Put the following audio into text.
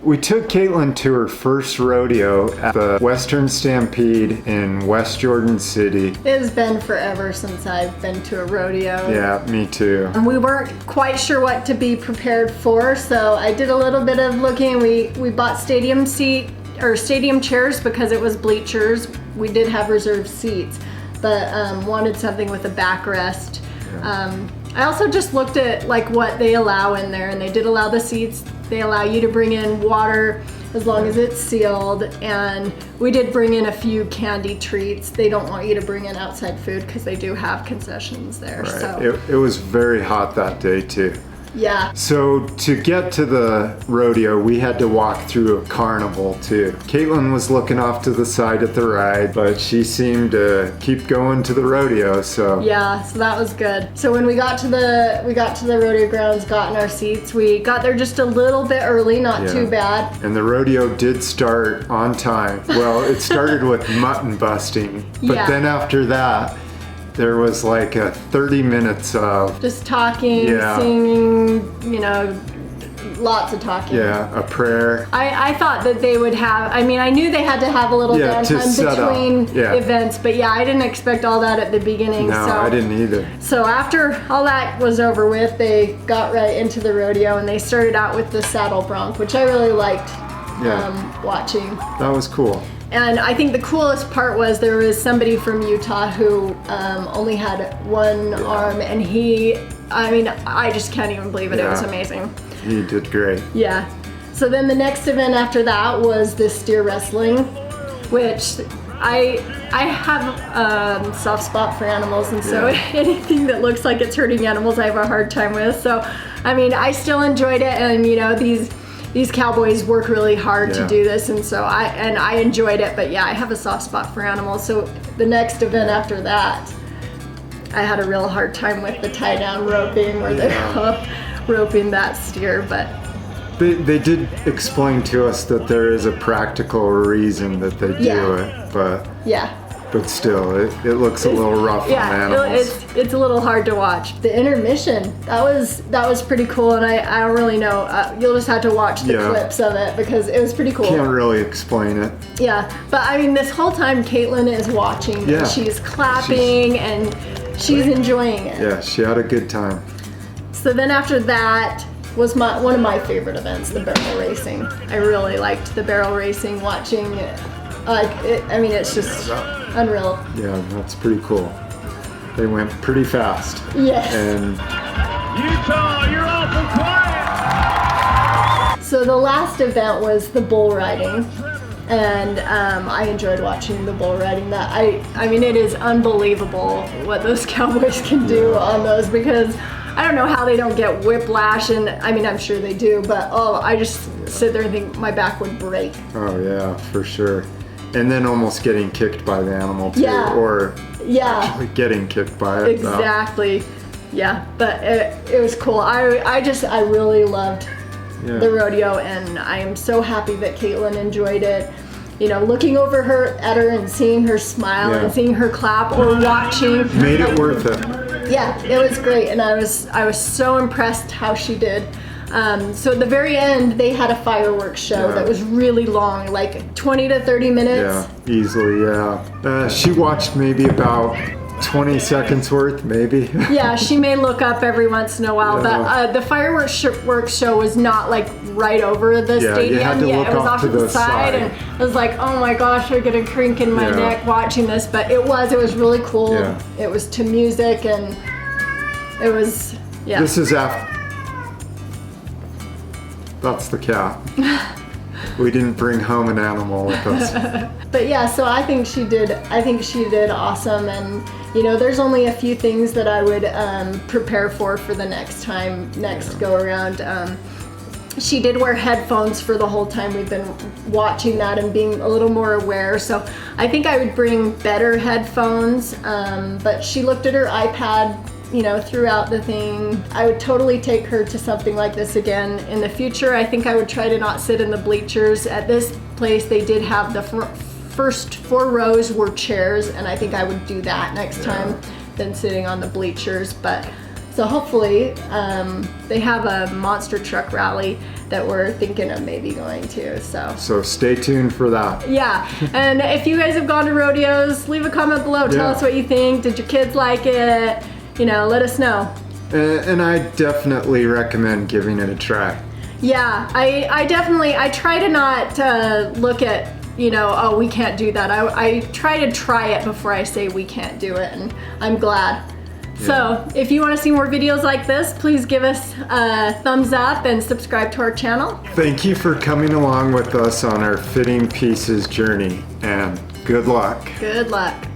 We took Katelyn to her first rodeo at the Western Stampede in West Jordan City. It has been forever since I've been to a rodeo. Yeah, me too. And we weren't quite sure what to be prepared for, so I did a little bit of looking. We bought stadium chairs because it was bleachers. We did have reserved seats, but wanted something with a backrest. Yeah. I also just looked at like what they allow in there, and they did allow the seats. They allow you to bring in water as long as it's sealed, and we did bring in a few candy treats. They don't want you to bring in outside food because they do have concessions there. Right. So It was very hot that day too. yeah. So to get to the rodeo, we had to walk through a carnival too. Katelyn was looking off to the side at the ride, but she seemed to keep going to the rodeo, so. Yeah, so that was good. So when we got to the rodeo grounds, got in our seats, we got there just a little bit early, not too bad. And the rodeo did start on time. Well, it started with mutton busting, but Yeah. then after that, there was like 30 minutes of Just talking, singing, lots of talking. yeah, a prayer. I thought that they would have, I knew they had to have a little downtime between events, but yeah, I didn't expect all that at the beginning. No, I didn't either. So after all that was over with, they got right into the rodeo, and they started out with the saddle bronc, which I really liked watching. That was cool. And I think the coolest part was there was somebody from Utah who only had one arm, and I just can't even believe it. It was amazing. He did great. Yeah. So then the next event after that was the steer wrestling, which I have a soft spot for animals, and so anything that looks like it's hurting animals, I have a hard time with. So, I still enjoyed it, and these cowboys work really hard to do this, and so I enjoyed it, but I have a soft spot for animals. So the next event after that, I had a real hard time with the tie down roping where they're roping that steer, but they did explain to us that there is a practical reason that they do it, but still, it looks a little rough on animals. It's a little hard to watch. The intermission, that was pretty cool, and I don't really know. You'll just have to watch the clips of it because it was pretty cool. Can't really explain it. Yeah, but this whole time Katelyn is watching, and she's clapping, and she's enjoying it. Yeah, she had a good time. So then after that was one of my favorite events, the barrel racing. I really liked the barrel racing, watching it. It's just unreal. Yeah, that's pretty cool. They went pretty fast. Yes. And Utah, you're awful quiet. So the last event was the bull riding, and I enjoyed watching the bull riding. It is unbelievable what those cowboys can do on those, because I don't know how they don't get whiplash, and I'm sure they do, but I just sit there and think my back would break. Oh yeah, for sure. And then almost getting kicked by the animal too, or actually getting kicked by it. Exactly. Yeah, but it was cool. I really loved the rodeo, and I am so happy that Katelyn enjoyed it. Looking over at her and seeing her smile and seeing her clap or watching. Made it worth it. Yeah, it was great, and I was so impressed how she did. So at the very end, they had a fireworks show that was really long, like 20 to 30 minutes. Yeah, easily, she watched maybe about 20 seconds worth, maybe. Yeah, she may look up every once in a while, but the fireworks show was not like right over the stadium. You had to look it was off to the side, and I was like, oh my gosh, I get a crink in my neck watching this, but it was really cool. Yeah. It was to music, and it was, This is that's the cat. We didn't bring home an animal with us. But so I think she did awesome, and there's only a few things that I would prepare for the next go around. She did wear headphones for the whole time we've been watching that and being a little more aware, so I think I would bring better headphones, but she looked at her iPad throughout the thing. I would totally take her to something like this again in the future. I think I would try to not sit in the bleachers. At this place, they did have the first 4 rows were chairs, and I think I would do that next time than sitting on the bleachers. But So hopefully they have a monster truck rally that we're thinking of maybe going to. So stay tuned for that. Yeah, and if you guys have gone to rodeos, leave a comment below. Tell us what you think. Did your kids like it? You know, let us know. And I definitely recommend giving it a try. Yeah, I definitely, I try to not look at, you know, oh, we can't do that. I try to try it before I say we can't do it, and I'm glad. Yeah. So if you want to see more videos like this, please give us a thumbs up and subscribe to our channel. Thank you for coming along with us on our fitting pieces journey, and good luck. Good luck.